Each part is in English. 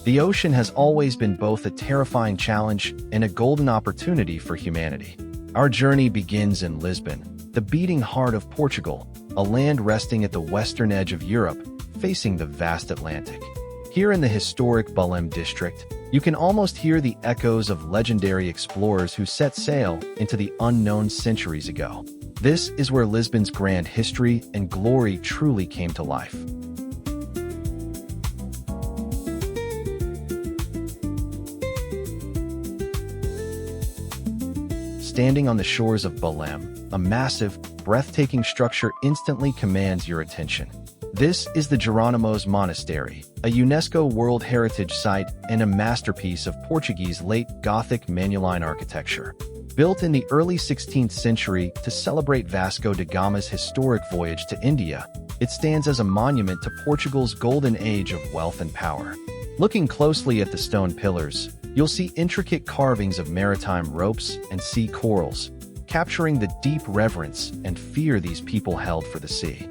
The ocean has always been both a terrifying challenge and a golden opportunity for humanity. Our journey begins in Lisbon, the beating heart of Portugal, a land resting at the western edge of Europe, facing the vast Atlantic. Here in the historic Belém district, you can almost hear the echoes of legendary explorers who set sail into the unknown centuries ago. This is where Lisbon's grand history and glory truly came to life. Standing on the shores of Belém, a massive, breathtaking structure instantly commands your attention. This is the Jerónimos Monastery, a UNESCO World Heritage Site and a masterpiece of Portuguese late Gothic Manuline architecture. Built in the early 16th century to celebrate Vasco da Gama's historic voyage to India, it stands as a monument to Portugal's golden age of wealth and power. Looking closely at the stone pillars, you'll see intricate carvings of maritime ropes and sea corals, capturing the deep reverence and fear these people held for the sea.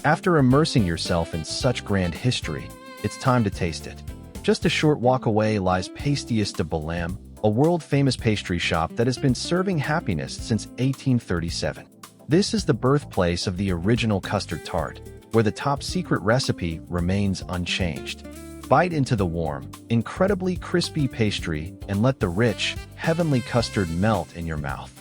After immersing yourself in such grand history, it's time to taste it. Just a short walk away lies Pastéis de Belém, a world-famous pastry shop that has been serving happiness since 1837. This is the birthplace of the original custard tart, where the top-secret recipe remains unchanged. Bite into the warm, incredibly crispy pastry and let the rich, heavenly custard melt in your mouth.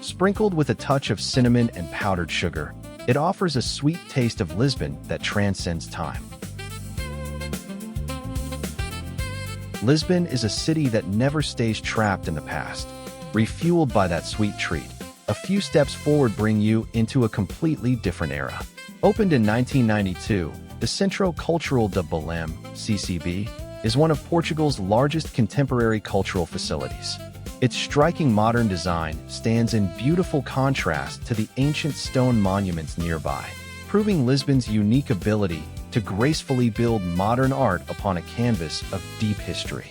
Sprinkled with a touch of cinnamon and powdered sugar, it offers a sweet taste of Lisbon that transcends time. Lisbon is a city that never stays trapped in the past. Refueled by that sweet treat, a few steps forward bring you into a completely different era. Opened in 1992, the Centro Cultural de Belém, CCB, is one of Portugal's largest contemporary cultural facilities. Its striking modern design stands in beautiful contrast to the ancient stone monuments nearby, proving Lisbon's unique ability to gracefully build modern art upon a canvas of deep history.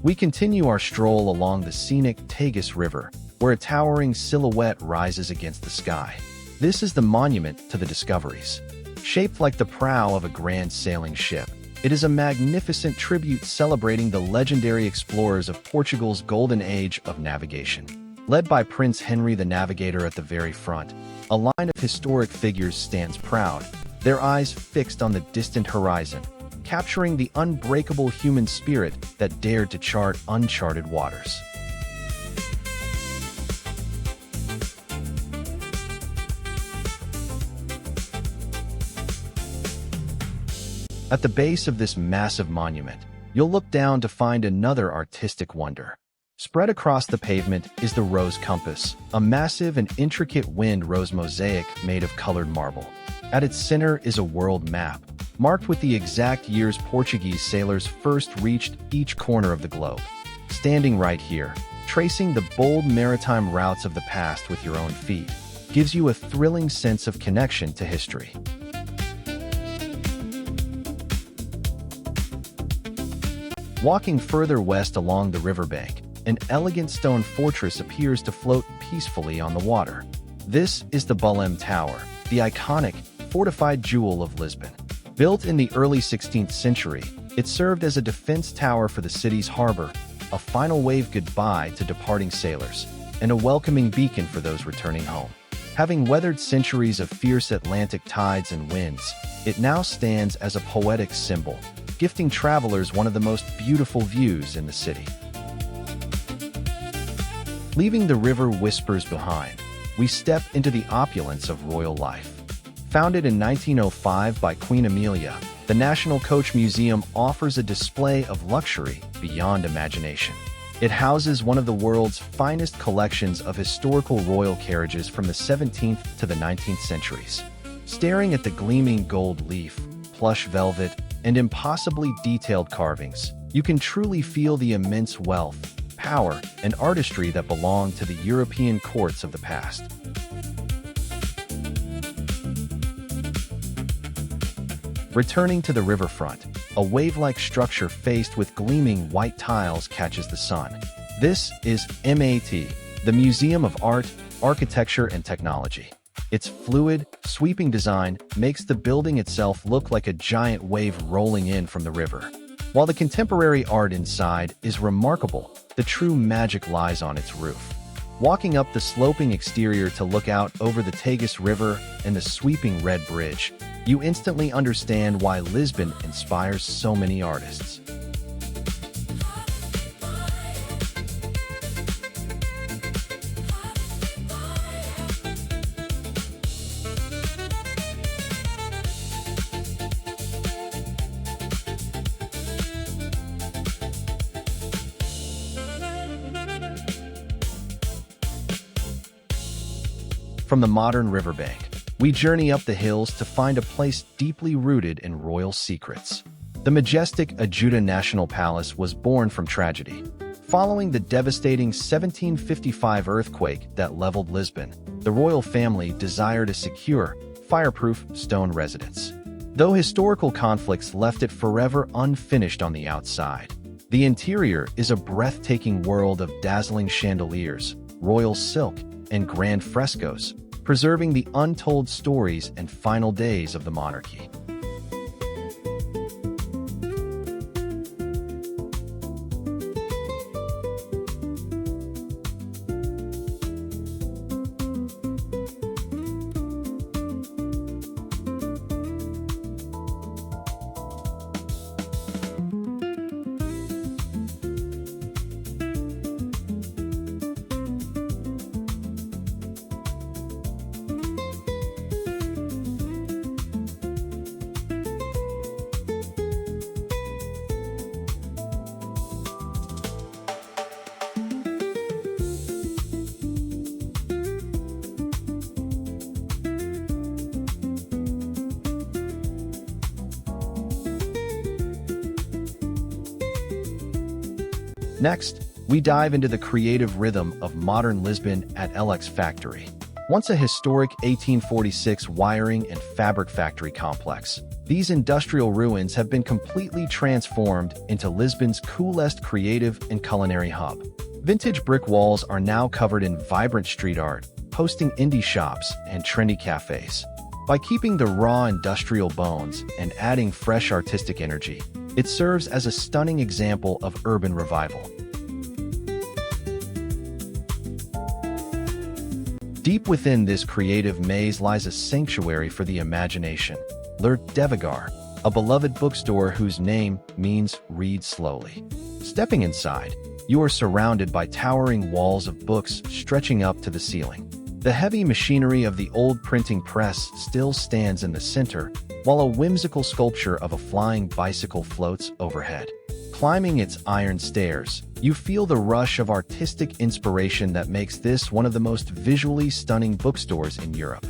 We continue our stroll along the scenic Tagus River, where a towering silhouette rises against the sky. This is the monument to the discoveries. Shaped like the prow of a grand sailing ship, it is a magnificent tribute celebrating the legendary explorers of Portugal's golden age of navigation. Led by Prince Henry the Navigator at the very front, a line of historic figures stands proud, their eyes fixed on the distant horizon, capturing the unbreakable human spirit that dared to chart uncharted waters. At the base of this massive monument, you'll look down to find another artistic wonder. Spread across the pavement is the Rose Compass, a massive and intricate wind rose mosaic made of colored marble. At its center is a world map, marked with the exact years Portuguese sailors first reached each corner of the globe. Standing right here, tracing the bold maritime routes of the past with your own feet, gives you a thrilling sense of connection to history. Walking further west along the riverbank, an elegant stone fortress appears to float peacefully on the water. This is the Belém Tower, the iconic, fortified jewel of Lisbon. Built in the early 16th century, it served as a defense tower for the city's harbor, a final wave goodbye to departing sailors, and a welcoming beacon for those returning home. Having weathered centuries of fierce Atlantic tides and winds, it now stands as a poetic symbol, gifting travelers one of the most beautiful views in the city. Leaving the river whispers behind, we step into the opulence of royal life. Founded in 1905 by Queen Amelia, the National Coach Museum offers a display of luxury beyond imagination. It houses one of the world's finest collections of historical royal carriages from the 17th to the 19th centuries. Staring at the gleaming gold leaf, plush velvet, and impossibly detailed carvings, you can truly feel the immense wealth, power, and artistry that belong to the European courts of the past. Returning to the riverfront, a wave-like structure faced with gleaming white tiles catches the sun. This is MAAT, the Museum of Art, Architecture, and Technology. Its fluid, sweeping design makes the building itself look like a giant wave rolling in from the river. While the contemporary art inside is remarkable, the true magic lies on its roof. Walking up the sloping exterior to look out over the Tagus River and the sweeping red bridge, you instantly understand why Lisbon inspires so many artists. From the modern riverbank, we journey up the hills to find a place deeply rooted in royal secrets. The majestic Ajuda National Palace was born from tragedy. Following the devastating 1755 earthquake that leveled Lisbon, the royal family desired a secure, fireproof stone residence. Though historical conflicts left it forever unfinished on the outside, the interior is a breathtaking world of dazzling chandeliers, royal silk, and grand frescoes, preserving the untold stories and final days of the monarchy. Next, we dive into the creative rhythm of modern Lisbon at LX Factory. Once a historic 1846 wiring and fabric factory complex, these industrial ruins have been completely transformed into Lisbon's coolest creative and culinary hub. Vintage brick walls are now covered in vibrant street art, hosting indie shops and trendy cafes. By keeping the raw industrial bones and adding fresh artistic energy, it serves as a stunning example of urban revival. Deep within this creative maze lies a sanctuary for the imagination, Devagar, a beloved bookstore whose name means read slowly. Stepping inside, you are surrounded by towering walls of books stretching up to the ceiling. The heavy machinery of the old printing press still stands in the center, while a whimsical sculpture of a flying bicycle floats overhead. Climbing its iron stairs, you feel the rush of artistic inspiration that makes this one of the most visually stunning bookstores in Europe.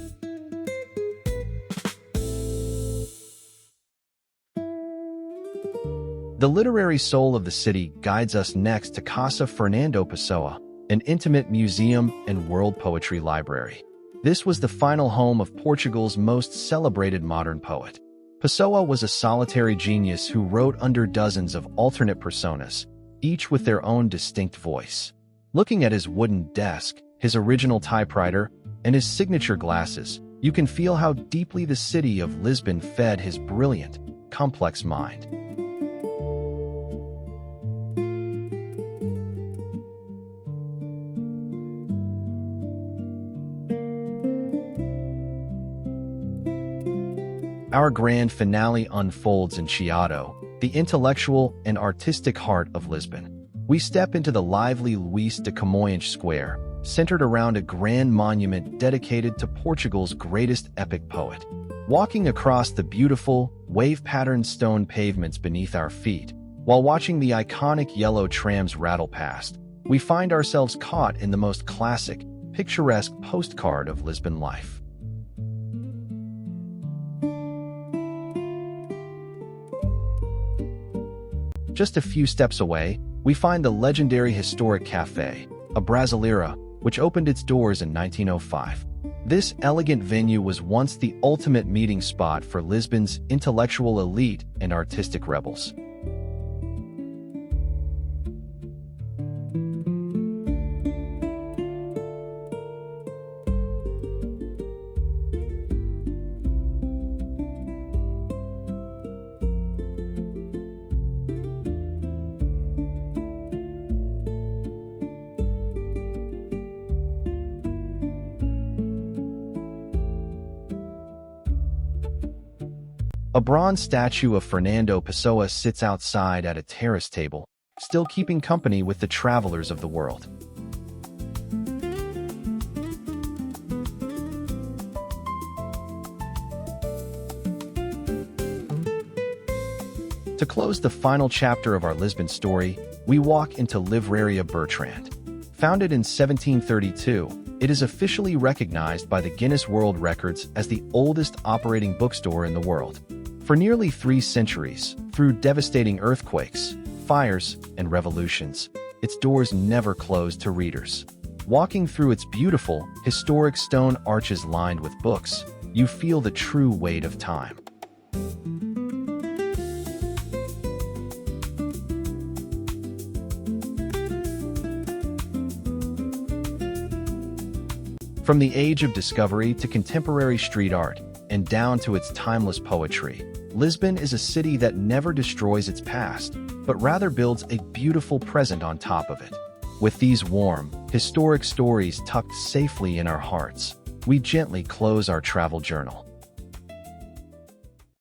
The literary soul of the city guides us next to Casa Fernando Pessoa, an intimate museum and world poetry library. This was the final home of Portugal's most celebrated modern poet. Pessoa was a solitary genius who wrote under dozens of alternate personas, each with their own distinct voice. Looking at his wooden desk, his original typewriter, and his signature glasses, you can feel how deeply the city of Lisbon fed his brilliant, complex mind. Our grand finale unfolds in Chiado, the intellectual and artistic heart of Lisbon. We step into the lively Luís de Camões Square, centered around a grand monument dedicated to Portugal's greatest epic poet. Walking across the beautiful, wave-patterned stone pavements beneath our feet, while watching the iconic yellow trams rattle past, we find ourselves caught in the most classic, picturesque postcard of Lisbon life. Just a few steps away, we find the legendary historic Café, a Brasileira, which opened its doors in 1905. This elegant venue was once the ultimate meeting spot for Lisbon's intellectual elite and artistic rebels. A bronze statue of Fernando Pessoa sits outside at a terrace table, still keeping company with the travelers of the world. To close the final chapter of our Lisbon story, we walk into Livraria Bertrand. Founded in 1732, it is officially recognized by the Guinness World Records as the oldest operating bookstore in the world. For nearly 3 centuries, through devastating earthquakes, fires, and revolutions, its doors never closed to readers. Walking through its beautiful, historic stone arches lined with books, you feel the true weight of time. From the age of discovery to contemporary street art, and down to its timeless poetry, Lisbon is a city that never destroys its past, but rather builds a beautiful present on top of it. With these warm, historic stories tucked safely in our hearts, we gently close our travel journal.